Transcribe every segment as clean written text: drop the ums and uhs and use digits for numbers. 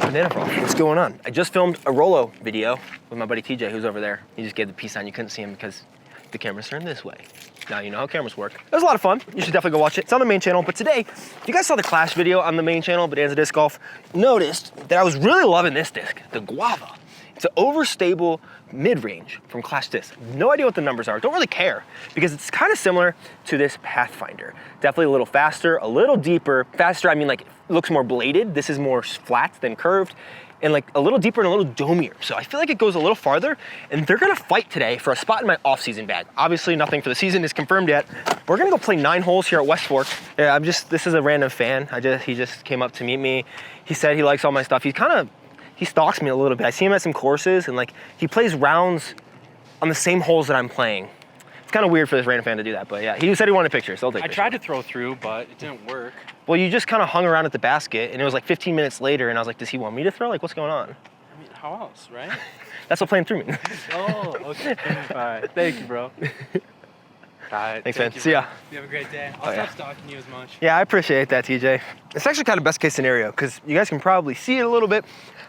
Banana Frog. What's going on? I just filmed a Rolo video with my buddy TJ, who's over there. He just gave the peace sign. You couldn't see him because the camera's turned this way. Now you know how cameras work. It was a lot of fun. You should definitely go watch it. It's on the main channel. But today, if you guys saw the Clash video on the main channel, Bodanza Disc Golf, noticed that I was really loving this disc, the Guava. It's an overstable mid-range from Clash Discs. No idea what the numbers are. Don't really care because it's kind of similar to this Pathfinder. Definitely a little faster, a little deeper. Faster, I mean like it looks more bladed. This is more flat than curved. And like a little deeper and a little domier. So I feel like it goes a little farther, and they're gonna fight today for a spot in my off-season bag. Obviously nothing for the season is confirmed yet. We're gonna go play 9 holes here at West Fork. Yeah, this is a random fan. He just came up to meet me. He said he likes all my stuff. He stalks me a little bit. I see him at some courses, and like he plays rounds on the same holes that I'm playing. It's kind of weird for this random fan to do that, but yeah, he said he wanted pictures, so I'll take pictures. I tried to throw through, but it didn't work. Well, you just kind of hung around at the basket, and it was like 15 minutes later, and I was like, does he want me to throw? Like, what's going on? I mean, how else, right? That's what playing through means. Oh, okay. All right. Thank you, bro. All right. Thanks, man. You, See ya. You have a great day. I'll stop stalking you as much. Yeah, I appreciate that, TJ. It's actually kind of best case scenario, because you guys can probably see it a little bit,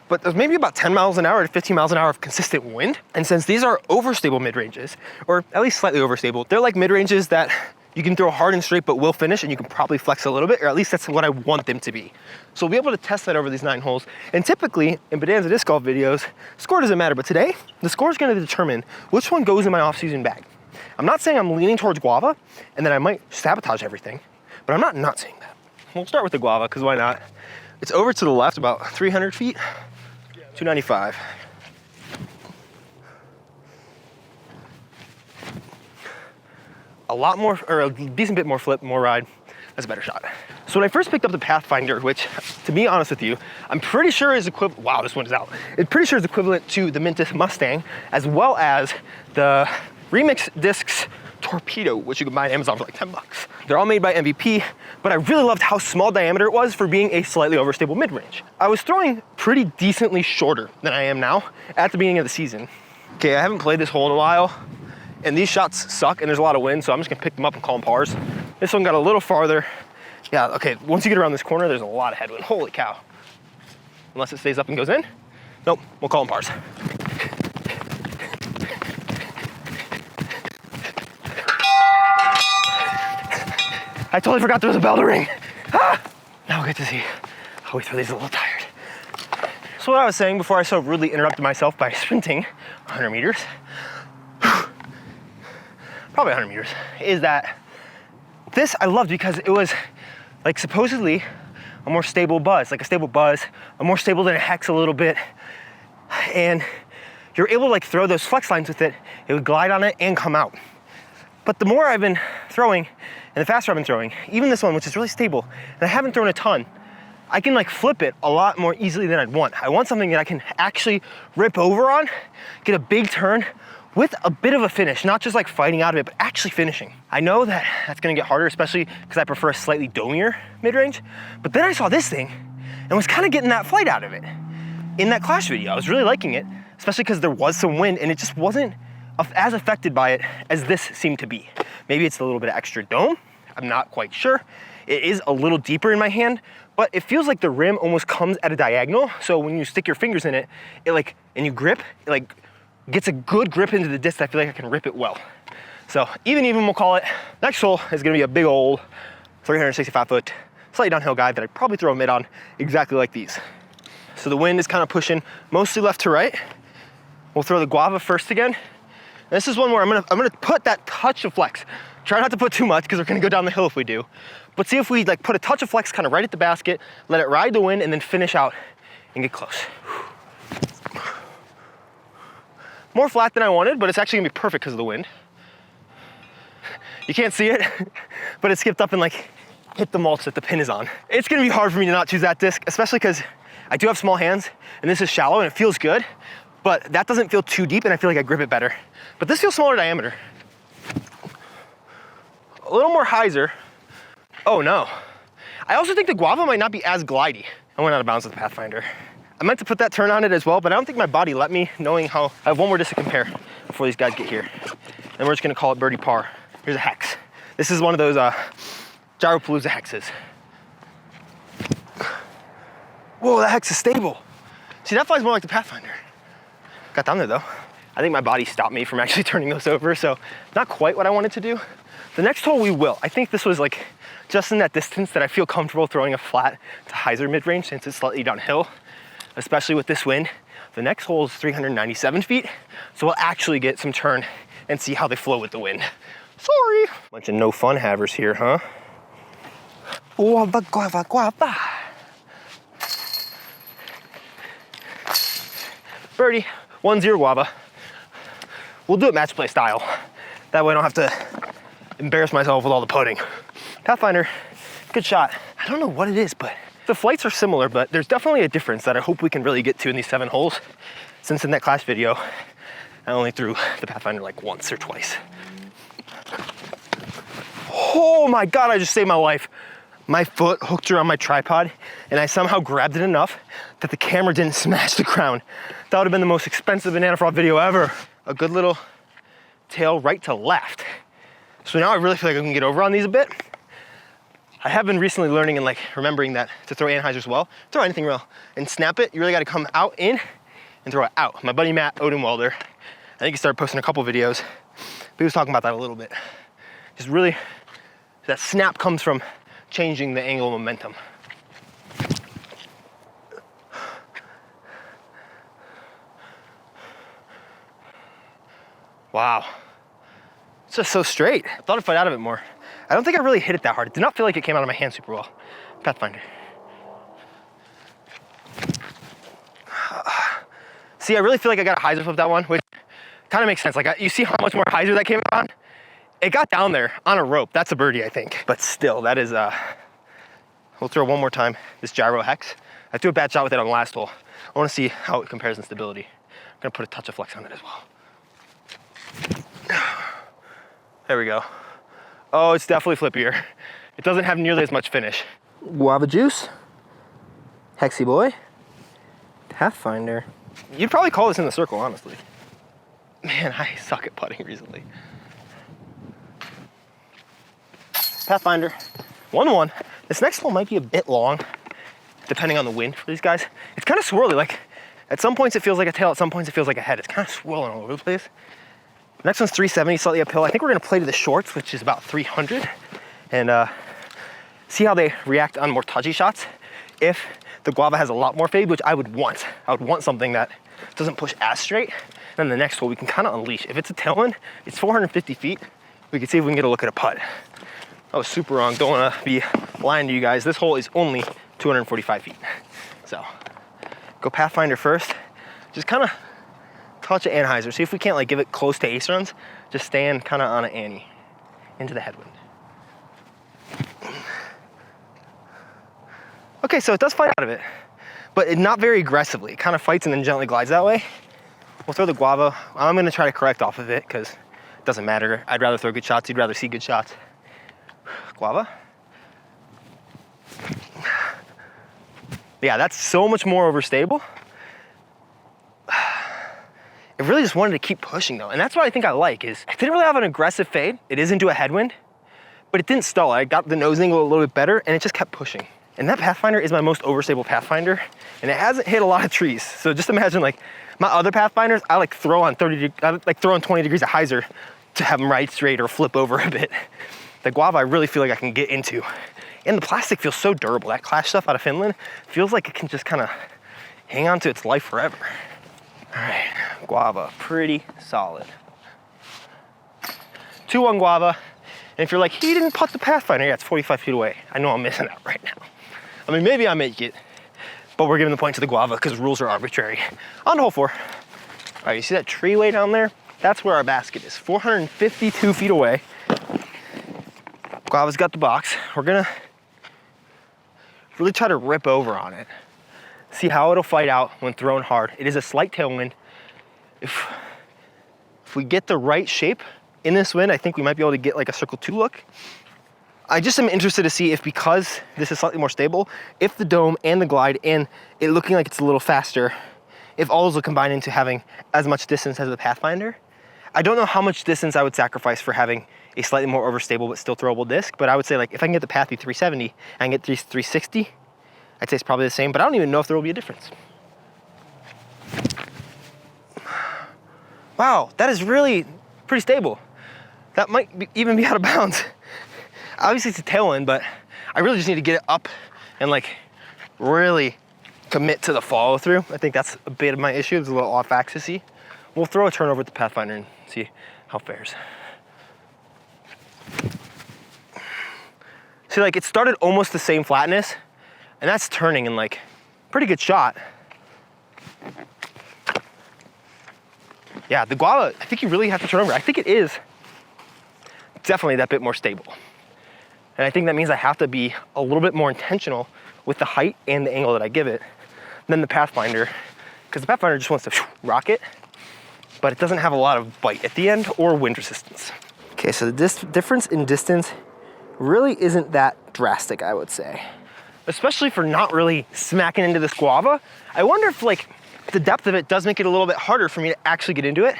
but there's maybe about 10 miles an hour to 15 miles an hour of consistent wind. And since these are overstable mid-ranges, or at least slightly overstable, they're like mid-ranges that you can throw hard and straight, but will finish, and you can probably flex a little bit, or at least that's what I want them to be. So we'll be able to test that over these 9 holes. And typically, in Bodanza Disc Golf videos, score doesn't matter, but today, the score is gonna determine which one goes in my off-season bag. I'm not saying I'm leaning towards Guava, and that I might sabotage everything, but I'm not saying that. We'll start with the Guava, because why not? It's over to the left about 300 feet, 295. A lot more, or a decent bit more flip, more ride. That's a better shot. So when I first picked up the Pathfinder, which, to be honest with you, I'm pretty sure is equivalent, wow, this one is out. It's pretty sure is equivalent to the Mintus Mustang, as well as the Remix Discs Torpedo, which you can buy on Amazon for like 10 bucks. They're all made by MVP, but I really loved how small diameter it was for being a slightly overstable mid-range. I was throwing pretty decently shorter than I am now at the beginning of the season. Okay, I haven't played this hole in a while, and these shots suck, and there's a lot of wind, so I'm just gonna pick them up and call them pars. This one got a little farther. Yeah, okay, once you get around this corner, there's a lot of headwind. Holy cow. Unless it stays up and goes in. Nope, we'll call them pars. I totally forgot there was a bell to ring. Ah! Now we'll get to see how we throw these a little tired. So what I was saying before I so rudely interrupted myself by sprinting 100 meters, probably 100 meters, is that this I loved because it was like supposedly a more stable buzz, like a stable buzz, a more stable than a hex a little bit. And you're able to like throw those flex lines with it. It would glide on it and come out. But the more I've been throwing, and the faster I've been throwing, even this one, which is really stable, and I haven't thrown a ton, I can like flip it a lot more easily than I'd want. I want something that I can actually rip over on, get a big turn with a bit of a finish, not just like fighting out of it, but actually finishing. I know that that's gonna get harder, especially because I prefer a slightly domier mid-range, but then I saw this thing and was kind of getting that flight out of it. In that Clash video, I was really liking it, especially because there was some wind and it just wasn't as affected by it as this seemed to be. Maybe it's a little bit of extra dome, I'm not quite sure. It is a little deeper in my hand, but it feels like the rim almost comes at a diagonal. So when you stick your fingers in it, and you grip, it like gets a good grip into the disc. I feel like I can rip it well. So even we'll call it. Next hole is gonna be a big old 365 foot, slightly downhill guy that I'd probably throw a mid on exactly like these. So the wind is kind of pushing mostly left to right. We'll throw the Guava first again. And this is one where I'm gonna put that touch of flex. Try not to put too much because we're gonna go down the hill if we do. But see if we like put a touch of flex kind of right at the basket, let it ride the wind, and then finish out and get close. More flat than I wanted, but it's actually gonna be perfect because of the wind. You can't see it, but it skipped up and like hit the mulch that the pin is on. It's gonna be hard for me to not choose that disc, especially because I do have small hands and this is shallow and it feels good, but that doesn't feel too deep and I feel like I grip it better. But this feels smaller diameter. A little more hyzer. Oh no. I also think the Guava might not be as glidey. I went out of bounds with the Pathfinder. I meant to put that turn on it as well, but I don't think my body let me, knowing how I have one more disc to compare before these guys get here. And we're just gonna call it birdie par. Here's a hex. This is one of those Gyropalooza hexes. Whoa, that hex is stable. See, that flies more like the Pathfinder. Got down there though. I think my body stopped me from actually turning those over, so not quite what I wanted to do. The next hole we will. I think this was like just in that distance that I feel comfortable throwing a flat to hyzer mid-range since it's slightly downhill, especially with this wind. The next hole is 397 feet, so we'll actually get some turn and see how they flow with the wind. Sorry. Bunch of no fun havers here, huh? Guava, guava, guava. Birdie, 1-0 Guava. We'll do it match play style. That way I don't have to embarrass myself with all the putting. Pathfinder, good shot. I don't know what it is, but the flights are similar, but there's definitely a difference that I hope we can really get to in these 7 holes. Since in that class video, I only threw the Pathfinder like once or twice. Oh my God, I just saved my life. My foot hooked around my tripod and I somehow grabbed it enough that the camera didn't smash the ground. That would have been the most expensive banana frog video ever. A good little tail right to left. So now I really feel like I can get over on these a bit. I have been recently learning and like remembering that to throw anhydrous well, throw anything real, and snap it, you really gotta come out in and throw it out. My buddy Matt Odenwalder, I think he started posting a couple videos, but he was talking about that a little bit. Just really, that snap comes from changing the angle of momentum. Wow, it's just so straight. I thought I'd fight out of it more. I don't think I really hit it that hard. It did not feel like it came out of my hand super well. Pathfinder. See, I really feel like I got a hyzer flip that one, which kind of makes sense. Like, you see how much more hyzer that came on? It got down there on a rope. That's a birdie, I think. But still, that is, we'll throw one more time, this gyro hex. I threw a bad shot with it on the last hole. I want to see how it compares in stability. I'm gonna put a touch of flex on it as well. There we go. Oh, it's definitely flippier. It doesn't have nearly as much finish. Guava juice, Hexy boy, Pathfinder. You'd probably call this in the circle, honestly. Man, I suck at putting recently. Pathfinder, 1-1. This next hole might be a bit long, depending on the wind for these guys. It's kind of swirly, like at some points it feels like a tail, at some points it feels like a head. It's kind of swirling all over the place. Next one's 370, slightly uphill. I think we're gonna play to the shorts, which is about 300, and see how they react on more touchy shots. If the Guava has a lot more fade, which I would want something that doesn't push as straight, then the next hole we can kind of unleash. If it's a tailwind, it's 450 feet. We can see if we can get a look at a putt. I was super wrong, don't wanna be lying to you guys. This hole is only 245 feet. So, go Pathfinder first. Just kind of touch of anhyzer. See if we can't like give it close to ace runs. Just stand kind of on an ante into the headwind. Okay, so it does fight out of it, but not very aggressively. It kind of fights and then gently glides that way. We'll throw the Guava. I'm gonna try to correct off of it because it doesn't matter. I'd rather throw good shots. You'd rather see good shots. Guava. Yeah, that's so much more overstable. I really just wanted to keep pushing though. And that's what I think I like is, I didn't really have an aggressive fade. It is into a headwind, but it didn't stall. I got the nose angle a little bit better and it just kept pushing. And that Pathfinder is my most overstable Pathfinder and it hasn't hit a lot of trees. So just imagine like my other Pathfinders, I like throw on 20 degrees of hyzer to have them ride straight or flip over a bit. The Guava, I really feel like I can get into. And the plastic feels so durable. That Clash stuff out of Finland feels like it can just kind of hang on to its life forever. All right, Guava, pretty solid. 2-1 Guava. And if you're like, he didn't putt the Pathfinder, yeah, it's 45 feet away. I know I'm missing out right now. I mean, maybe I make it, but we're giving the point to the Guava because rules are arbitrary. On to hole 4. All right, you see that tree way down there? That's where our basket is, 452 feet away. Guava's got the box. We're gonna really try to rip over on it. See how it'll fight out when thrown hard. It is a slight tailwind. If we get the right shape in this wind, I think we might be able to get like a circle 2 look. I just am interested to see if, because this is slightly more stable, if the dome and the glide and it looking like it's a little faster, if all those will combine into having as much distance as the Pathfinder. I don't know how much distance I would sacrifice for having a slightly more overstable but still throwable disc, but I would say like if I can get the Pathy 370, I can get 360, I'd say it's probably the same, but I don't even know if there will be a difference. Wow, that is really pretty stable. That might even be out of bounds. Obviously it's a tailwind, but I really just need to get it up and like really commit to the follow through. I think that's a bit of my issue. It's a little off axis-y. We'll throw a turnover with the Pathfinder and see how it fares. See, like it started almost the same flatness, and that's turning in like pretty good shot. Yeah, the Guava, I think you really have to turn over. I think it is definitely that bit more stable. And I think that means I have to be a little bit more intentional with the height and the angle that I give it than the Pathfinder, because the Pathfinder just wants to rock it, but it doesn't have a lot of bite at the end or wind resistance. Okay, so the difference in distance really isn't that drastic, I would say. Especially for not really smacking into this Guava. I wonder if like the depth of it does make it a little bit harder for me to actually get into it.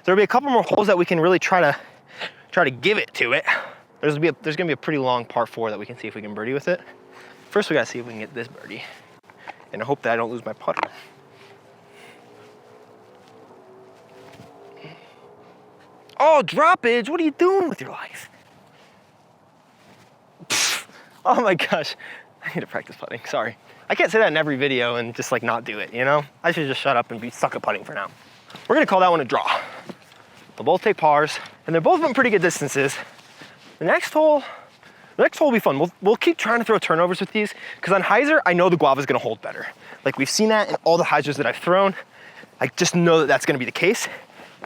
There'll be a couple more holes that we can really try to give it to it. There's gonna be a pretty long par 4 that we can see if we can birdie with it. First we gotta see if we can get this birdie. And I hope that I don't lose my putter. Oh, droppage, what are you doing with your life? Pfft. Oh my gosh, I need to practice putting, sorry. I can't say that in every video and just like not do it, you know? I should just shut up and be stuck at putting for now. We're gonna call that one a draw. They'll both take pars, and they're both from pretty good distances. The next hole will be fun. We'll keep trying to throw turnovers with these, because on hyzer, I know the Guava's gonna hold better. Like we've seen that in all the hyzers that I've thrown. I just know that that's gonna be the case.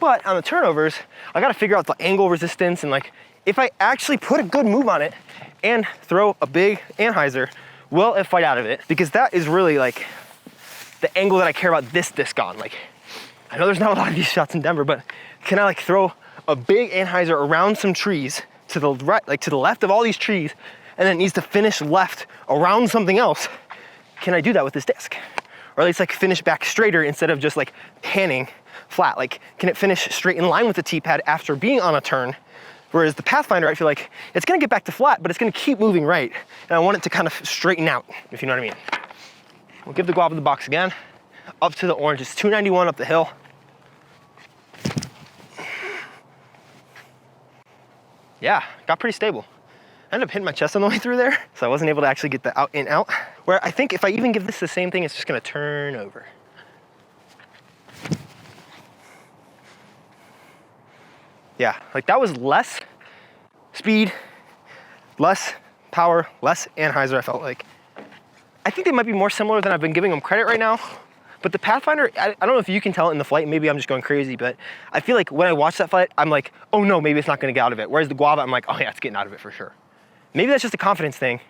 But on the turnovers, I gotta figure out the angle resistance, and like, if I actually put a good move on it and throw a big anhyzer, will it fight out of it? Because that is really like the angle that I care about this disc on. Like, I know there's not a lot of these shots in Denver, but can I like throw a big anhyzer around some trees to the right, like to the left of all these trees, and then it needs to finish left around something else? Can I do that with this disc? Or at least like finish back straighter instead of just like panning flat? Like, can it finish straight in line with the tee pad after being on a turn? Whereas the Pathfinder, I feel like it's gonna get back to flat, but it's gonna keep moving right. And I want it to kind of straighten out, if you know what I mean. We'll give the Guava the box again. Up to the orange, it's 291 up the hill. Yeah, got pretty stable. I ended up hitting my chest on the way through there, so I wasn't able to actually get the out in out. Where I think if I even give this the same thing, it's just gonna turn over. Yeah, like that was less speed, less power, less anhyzer, I felt like. I think they might be more similar than I've been giving them credit right now. But the Pathfinder, I don't know if you can tell it in the flight, maybe I'm just going crazy, but I feel like when I watch that flight, I'm like, oh no, maybe it's not gonna get out of it. Whereas the Guava, I'm like, oh yeah, it's getting out of it for sure. Maybe that's just a confidence thing,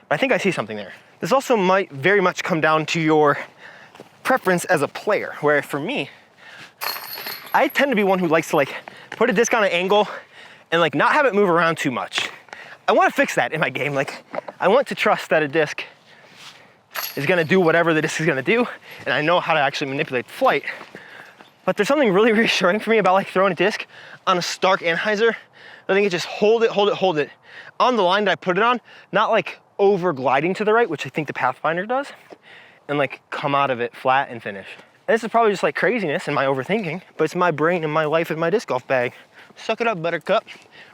but I think I see something there. This also might very much come down to your preference as a player, where for me, I tend to be one who likes to like put a disc on an angle and like not have it move around too much. I want to fix that in my game. Like, I want to trust that a disc is gonna do whatever the disc is gonna do, and I know how to actually manipulate the flight. But there's something really reassuring for me about like throwing a disc on a stark anhyzer. I think it just hold it on the line that I put it on, not like over gliding to the right, which I think the Pathfinder does, and like come out of it flat and finish. And this is probably just like craziness and my overthinking, but it's my brain and my life and my disc golf bag. Suck it up, Buttercup.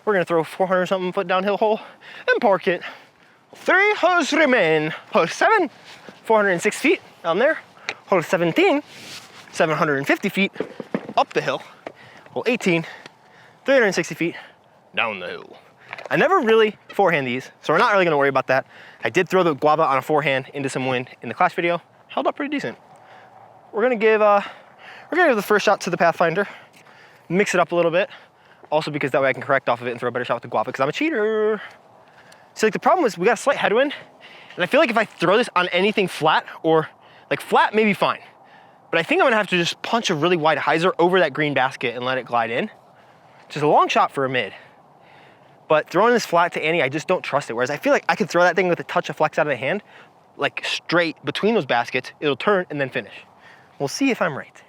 We're gonna throw a 400 something foot downhill hole and park it. 3 holes remain. Hole 7, 406 feet down there. Hole 17, 750 feet up the hill. Hole 18, 360 feet down the hill. I never really forehand these, so we're not really gonna worry about that. I did throw the Guava on a forehand into some wind in the class video. Held up pretty decent. We're gonna give the first shot to the Pathfinder, mix it up a little bit. Also because that way I can correct off of it and throw a better shot with the Guava, because I'm a cheater. So like the problem is we got a slight headwind, and I feel like if I throw this on anything flat, or like flat may be fine, but I think I'm gonna have to just punch a really wide hyzer over that green basket and let it glide in. Which is a long shot for a mid. But throwing this flat to Annie, I just don't trust it. Whereas I feel like I could throw that thing with a touch of flex out of the hand, like straight between those baskets, it'll turn and then finish. We'll see if I'm right.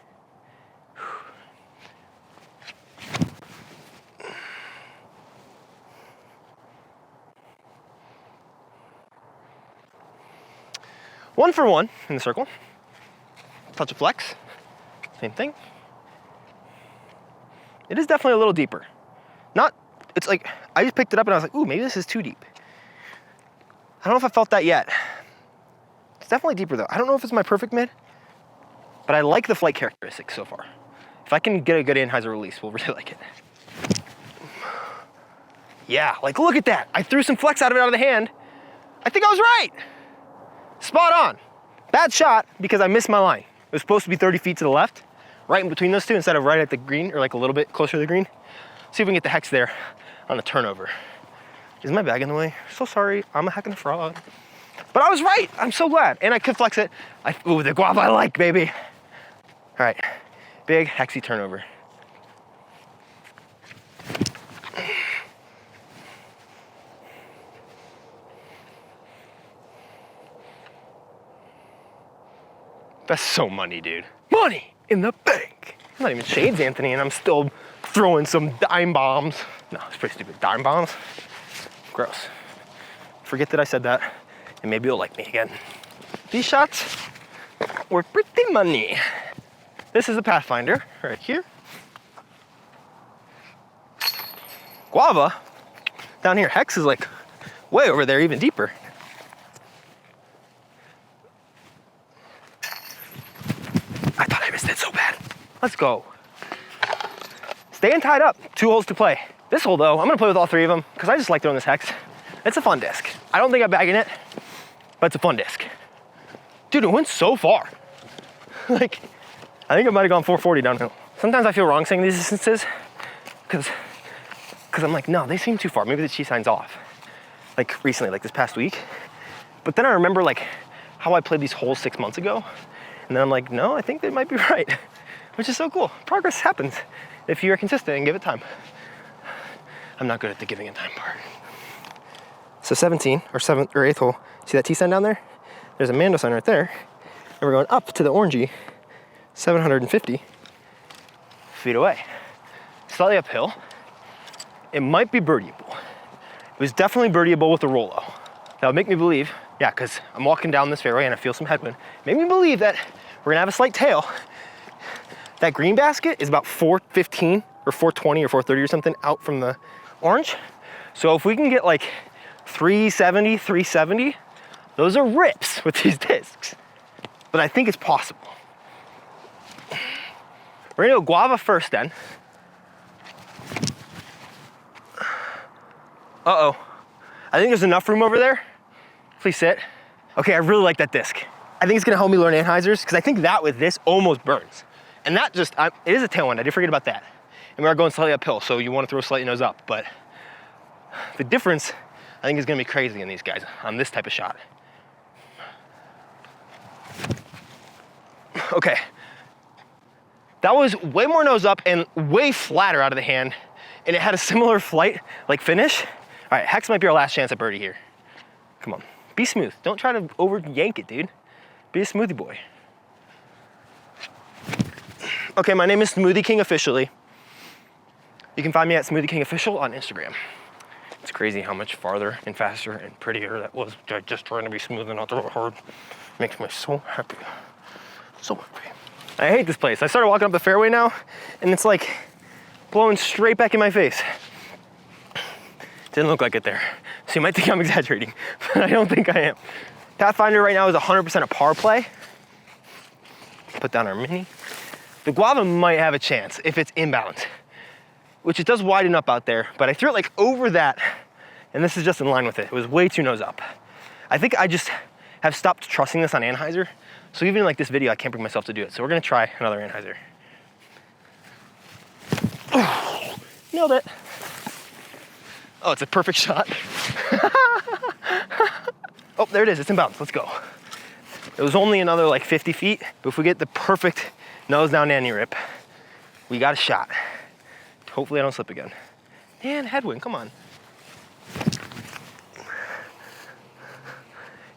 One for one in the circle. Touch of flex. Same thing. It is definitely a little deeper. It's like, I just picked it up and I was like, ooh, maybe this is too deep. I don't know if I felt that yet. It's definitely deeper though. I don't know if it's my perfect mid, but I like the flight characteristics so far. If I can get a good anhyzer release, we'll really like it. Yeah, like look at that. I threw some flex out of the hand. I think I was right. Spot on. Bad shot because I missed my line. It was supposed to be 30 feet to the left, right in between those two instead of right at the green or like a little bit closer to the green. See if we can get the hex there on the turnover. Is my bag in the way? So sorry, I'm a heckin' fraud. But I was right, I'm so glad. And I could flex it. Ooh, the guava I like, baby. All right, big hexy turnover. That's so money, dude. Money in the bank. I'm not even shades, Anthony, and I'm still throwing some dime bombs. No, it's pretty stupid. Dime bombs? Gross. Forget that I said that, and maybe you'll like me again. These shots were pretty money. This is a Pathfinder right here. Guava down here. Hex is like way over there, even deeper. I thought I missed it so bad. Let's go. Staying tied up, 2 holes to play. This hole though, I'm gonna play with all 3 of them because I just like throwing this hex. It's a fun disc. I don't think I'm bagging it, but it's a fun disc. Dude, it went so far. Like, I think I might've gone 440 downhill. Sometimes I feel wrong saying these distances because I'm like, no, they seem too far. Maybe the Chi sign's off. Like recently, like this past week. But then I remember like how I played these holes 6 months ago. And then I'm like, no, I think they might be right. Which is so cool. Progress happens if you're consistent and give it time. I'm not good at the giving it time part. So 17 or 7th or 8th hole. See that T sign down there? There's a Mando sign right there. And we're going up to the orangey, 750 feet away. Slightly uphill. It might be birdieable. It was definitely birdieable with the Rollo. That would make me believe, yeah, because I'm walking down this fairway and I feel some headwind. Make me believe that we're gonna have a slight tail. That green basket is about 415 or 420 or 430 or something out from the orange. So if we can get like 370, 370, those are rips with these discs. But I think it's possible. We're gonna go Guava first then. Uh-oh. I think there's enough room over there. Please sit. Okay, I really like that disc. I think it's gonna help me learn anhyzers because I think that with this almost burns. And that just, it is a tailwind, I did forget about that. And we are going slightly uphill, so you wanna throw slightly nose up, but the difference I think is gonna be crazy in these guys on this type of shot. Okay. That was way more nose up and way flatter out of the hand, and it had a similar flight, like finish. All right, hex might be our last chance at birdie here. Come on, be smooth. Don't try to over yank it, dude. Be a smoothie boy. Okay, my name is Smoothie King officially. You can find me at Smoothie King Official on Instagram. It's crazy how much farther and faster and prettier that was just trying to be smooth and not throw it hard. Makes me so happy. So happy. I hate this place. I started walking up the fairway now, and it's like blowing straight back in my face. Didn't look like it there. So you might think I'm exaggerating, but I don't think I am. Pathfinder right now is 100% a par play. Put down our mini. The Guava might have a chance if it's inbound, which it does widen up out there, but I threw it like over that, and this is just in line with it. It was way too nose up. I think I just have stopped trusting this on anhyzer, so even in like this video, I can't bring myself to do it. So we're gonna try another anhyzer. Oh, nailed it. Oh, it's a perfect shot. Oh, there it is, it's inbounds, let's go. It was only another like 50 feet, but if we get the perfect nose down nanny rip, we got a shot. Hopefully I don't slip again. Man, headwind, come on.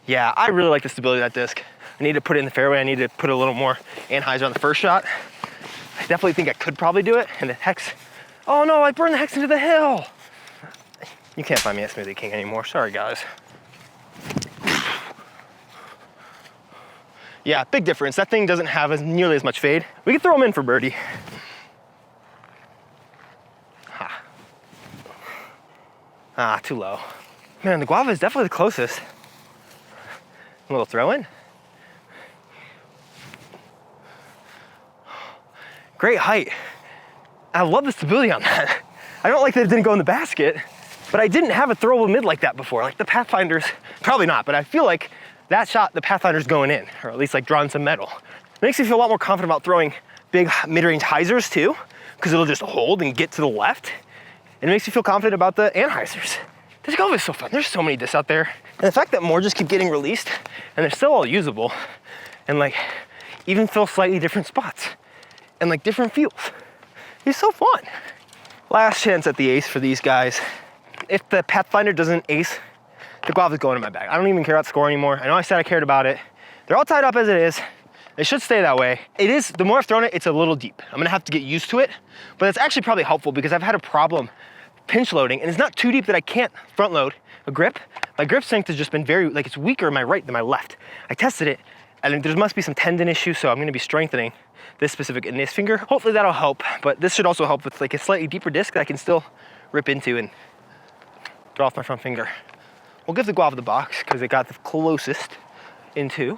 Yeah, I really like the stability of that disc. I need to put it in the fairway. I need to put a little more anhyzer on the first shot. I definitely think I could probably do it. And the hex, oh no, I burned the hex into the hill. You can't find me at Smoothie King anymore. Sorry, guys. Yeah, big difference. That thing doesn't have nearly as much fade. We can throw them in for birdie. Ah, too low. Man, the Guava is definitely the closest. A little throw in. Great height. I love the stability on that. I don't like that it didn't go in the basket, but I didn't have a throwable mid like that before. Like the Pathfinder's, probably not, but I feel like that shot, the Pathfinder's going in, or at least like drawing some metal. It makes me feel a lot more confident about throwing big mid-range hyzers too, because it'll just hold and get to the left. And it makes me feel confident about the anhyzers. This Guava is so fun. There's so many discs out there. And the fact that more just keep getting released and they're still all usable and like even fill slightly different spots and like different feels. It's so fun. Last chance at the ace for these guys. If the Pathfinder doesn't ace, the Guava's going in my bag. I don't even care about score anymore. I know I said I cared about it. They're all tied up as it is. It should stay that way. It is, the more I've thrown it, it's a little deep. I'm gonna have to get used to it, but it's actually probably helpful because I've had a problem pinch loading, and it's not too deep that I can't front load a grip. My grip strength has just been very, like it's weaker in my right than my left. I tested it, and there must be some tendon issues, so I'm gonna be strengthening this specific index finger. Hopefully that'll help, but this should also help with like a slightly deeper disc that I can still rip into and throw off my front finger. We'll give the Guava the box because it got the closest into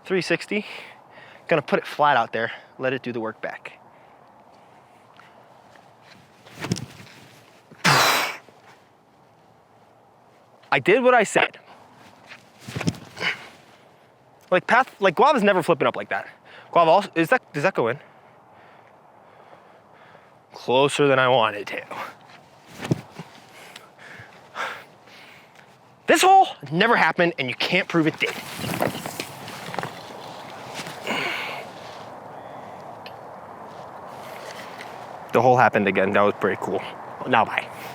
360. Gonna put it flat out there, let it do the work back. I did what I said. Like Guava's never flipping up like that. Guava also, does that go in? Closer than I wanted to. This hole never happened and you can't prove it did. The hole happened again, that was pretty cool. Now bye.